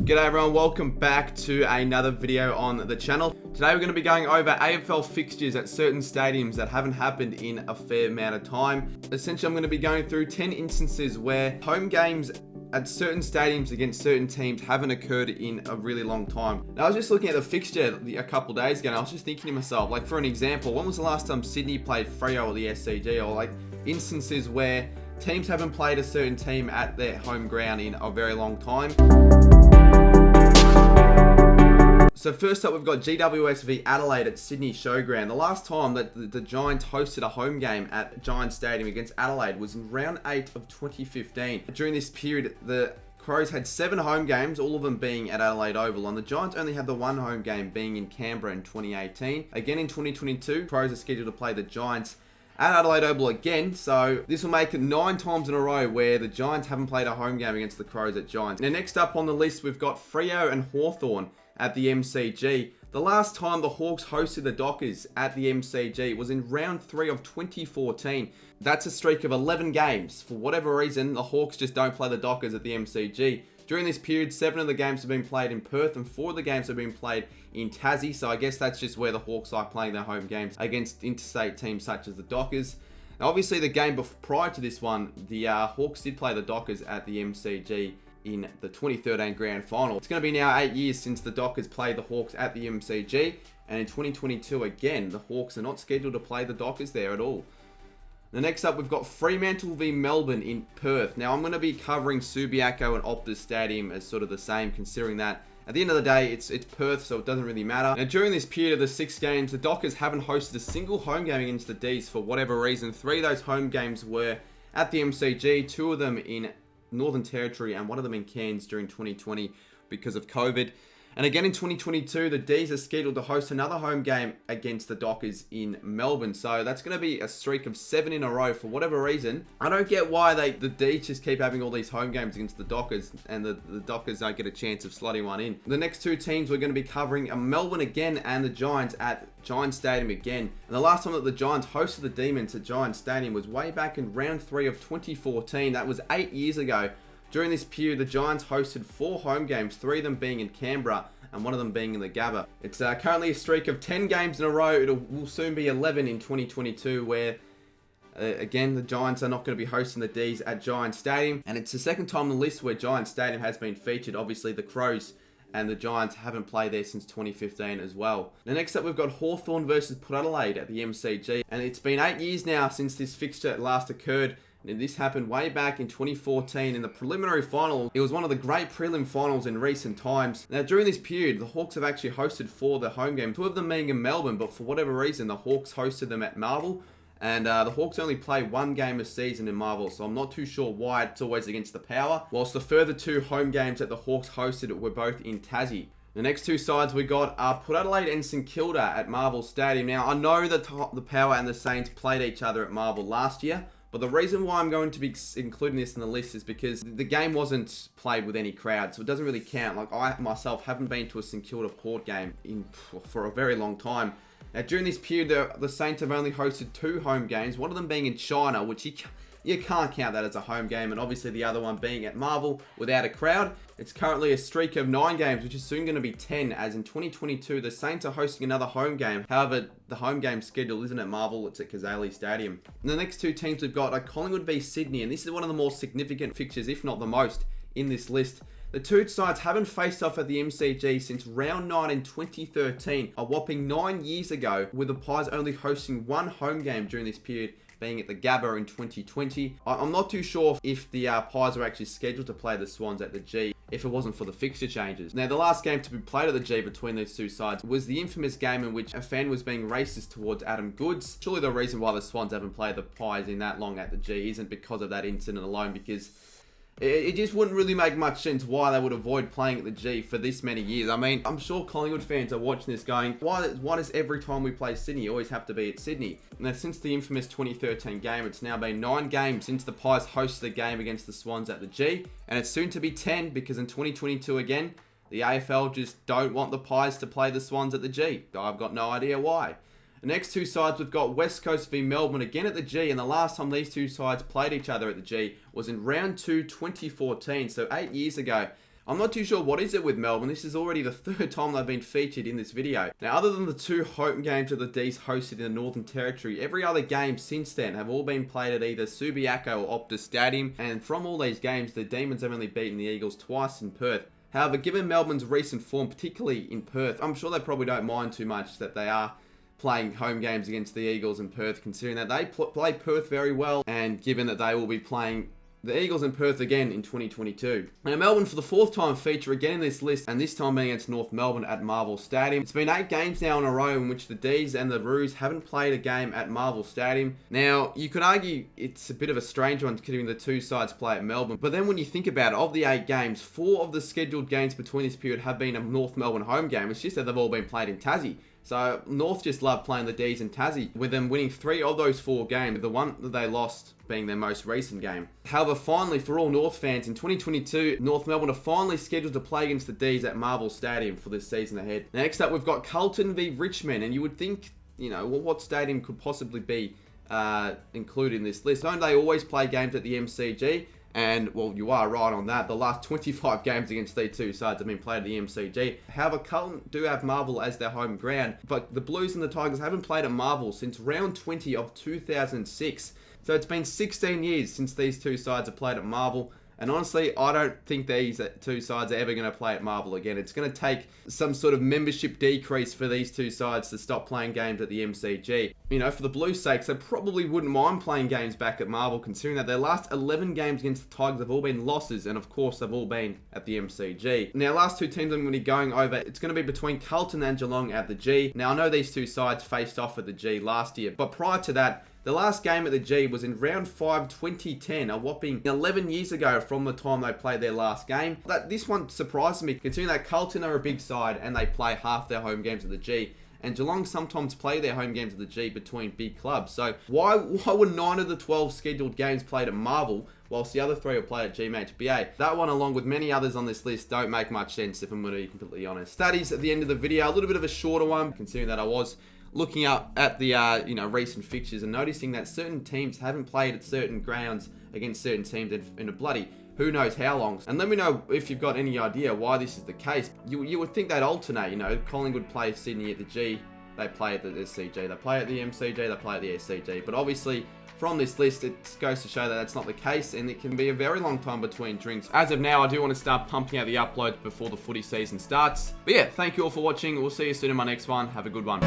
G'day everyone, welcome back to another video on the channel. Today we're going to be going over AFL fixtures at certain stadiums that haven't happened in a fair amount of time. Essentially, I'm going to be going through 10 instances where home games at certain stadiums against certain teams haven't occurred in a really long time. Now, I was just looking at the fixture a couple days ago and I was just thinking to myself, like, for an example, when was the last time Sydney played Freo or the SCG, or like instances where teams haven't played a certain team at their home ground in a very long time. So first up, we've got GWS v Adelaide at Sydney Showground. The last time that the Giants hosted a home game at Giants Stadium against Adelaide was in round 8 of 2015. During this period, the Crows had 7 home games, all of them being at Adelaide Oval, and the Giants only had the one home game being in Canberra in 2018. Again in 2022, Crows are scheduled to play the Giants at Adelaide Oval again, so this will make it 9 times in a row where the Giants haven't played a home game against the Crows at Giants. Now next up on the list, we've got Freo and Hawthorn at the MCG. The last time the Hawks hosted the Dockers at the MCG was in round 3 of 2014. That's a streak of 11 games. For whatever reason, the Hawks just don't play the Dockers at the MCG. During this period, 7 of the games have been played in Perth and 4 of the games have been played in Tassie. So I guess that's just where the Hawks like playing their home games against interstate teams such as the Dockers. Now, obviously, the game prior to this one, the Hawks did play the Dockers at the MCG in the 2013 Grand Final. It's going to be now 8 years since the Dockers played the Hawks at the MCG, and in 2022 again, the Hawks are not scheduled to play the Dockers there at all. Now next up, we've got Fremantle v Melbourne in Perth. Now I'm going to be covering Subiaco and Optus Stadium as sort of the same, considering that at the end of the day, it's Perth, so it doesn't really matter. Now during this period of the 6 games, the Dockers haven't hosted a single home game against the Ds for whatever reason. 3 of those home games were at the MCG, 2 of them in Northern Territory and 1 of them in Cairns during 2020 because of COVID. And again in 2022, the Ds are scheduled to host another home game against the Dockers in Melbourne. So that's going to be a streak of 7 in a row for whatever reason. I don't get why the Ds just keep having all these home games against the Dockers and the Dockers don't get a chance of slotting one in. The next 2 teams we're going to be covering are Melbourne again and the Giants at Giants Stadium again. And the last time that the Giants hosted the Demons at Giants Stadium was way back in round 3 of 2014. That was 8 years ago. During this period, the Giants hosted 4 home games, 3 of them being in Canberra and 1 of them being in the Gabba. It's currently a streak of 10 games in a row. It will soon be 11 in 2022 where, again, the Giants are not going to be hosting the Ds at Giants Stadium. And it's the second time on the list where Giants Stadium has been featured. Obviously, the Crows and the Giants haven't played there since 2015 as well. Now next up, we've got Hawthorn versus Port Adelaide at the MCG. And it's been 8 years now since this fixture last occurred. And this happened way back in 2014 in the preliminary final. It was one of the great prelim finals in recent times. Now, during this period, the Hawks have actually hosted 4 of the home games, 2 of them being in Melbourne, but for whatever reason, the Hawks hosted them at Marvel. And the Hawks only play 1 game a season in Marvel, so I'm not too sure why it's always against the Power. Whilst the further 2 home games that the Hawks hosted were both in Tassie. The next 2 sides we got are Port Adelaide and St Kilda at Marvel Stadium. Now, I know that the Power and the Saints played each other at Marvel last year, but the reason why I'm going to be including this in the list is because the game wasn't played with any crowd, so it doesn't really count. Like, I myself haven't been to a St Kilda Port game for a very long time. Now, during this period, the Saints have only hosted 2 home games, one of them being in China, which you can't count that as a home game, and obviously the other one being at Marvel without a crowd. It's currently a streak of 9 games, which is soon going to be 10, as in 2022, the Saints are hosting another home game. However, the home game schedule isn't at Marvel, it's at Kazali Stadium. And the next 2 teams we've got are Collingwood v Sydney, and this is one of the more significant fixtures, if not the most, in this list. The 2 sides haven't faced off at the MCG since round 9 in 2013, a whopping 9 years ago, with the Pies only hosting 1 home game during this period, being at the Gabba in 2020. I'm not too sure if the Pies were actually scheduled to play the Swans at the G if it wasn't for the fixture changes. Now, the last game to be played at the G between these 2 sides was the infamous game in which a fan was being racist towards Adam Goods. Surely the reason why the Swans haven't played the Pies in that long at the G isn't because of that incident alone, because it just wouldn't really make much sense why they would avoid playing at the G for this many years. I mean, I'm sure Collingwood fans are watching this going, why does every time we play Sydney always have to be at Sydney? Now, since the infamous 2013 game, it's now been 9 games since the Pies hosted a game against the Swans at the G, and it's soon to be 10 because in 2022 again, the AFL just don't want the Pies to play the Swans at the G. I've got no idea why. The next 2 sides, we've got West Coast v Melbourne again at the G, and the last time these 2 sides played each other at the G was in round 2, 2014, so 8 years ago. I'm not too sure what is it with Melbourne. This is already the third time they've been featured in this video. Now, other than the 2 home games that the D's hosted in the Northern Territory, every other game since then have all been played at either Subiaco or Optus Stadium, and from all these games, the Demons have only beaten the Eagles twice in Perth. However, given Melbourne's recent form, particularly in Perth, I'm sure they probably don't mind too much that they are playing home games against the Eagles in Perth, considering that they play Perth very well, and given that they will be playing the Eagles in Perth again in 2022. Now, Melbourne for the 4th time feature again in this list, and this time being against North Melbourne at Marvel Stadium. It's been 8 games now in a row in which the D's and the Roos haven't played a game at Marvel Stadium. Now, you could argue it's a bit of a strange one considering the 2 sides play at Melbourne, but then when you think about it, of the 8 games, 4 of the scheduled games between this period have been a North Melbourne home game. It's just that they've all been played in Tassie. So North just love playing the D's in Tassie, with them winning 3 of those 4 games, the one that they lost being their most recent game. However, finally, for all North fans, in 2022, North Melbourne are finally scheduled to play against the D's at Marvel Stadium for this season ahead. Next up, we've got Carlton v Richmond, and you would think, you know, what stadium could possibly be included in this list? Don't they always play games at the MCG? And, well, you are right on that. The last 25 games against these 2 sides have been played at the MCG. However, Carlton do have Marvel as their home ground, but the Blues and the Tigers haven't played at Marvel since round 20 of 2006. So it's been 16 years since these 2 sides have played at Marvel. And honestly, I don't think these 2 sides are ever going to play at Marvel again. It's going to take some sort of membership decrease for these 2 sides to stop playing games at the MCG. You know, for the Blues' sakes, they probably wouldn't mind playing games back at Marvel, considering that their last 11 games against the Tigers have all been losses, and of course, they've all been at the MCG. Now, last 2 teams I'm going to be going over, it's going to be between Carlton and Geelong at the G. Now, I know these 2 sides faced off at the G last year, but prior to that, the last game at the G was in round 5, 2010, a whopping 11 years ago from the time they played their last game. This one surprised me, considering that Carlton are a big side and they play half their home games at the G. And Geelong sometimes play their home games at the G between big clubs. So why were 9 of the 12 scheduled games played at Marvel, whilst the other 3 are played at GMHBA? That one, along with many others on this list, don't make much sense if I'm going to be completely honest. That is at the end of the video. A little bit of a shorter one, considering that I was looking up at the recent fixtures and noticing that certain teams haven't played at certain grounds against certain teams in a bloody who knows how long. And let me know if you've got any idea why this is the case. You would think they'd alternate, you know, Collingwood play Sydney at the G, they play at the SCG, they play at the MCG, they play at the SCG. But obviously, from this list, it goes to show that that's not the case, and it can be a very long time between drinks. As of now, I do want to start pumping out the uploads before the footy season starts. But yeah, thank you all for watching. We'll see you soon in my next one. Have a good one.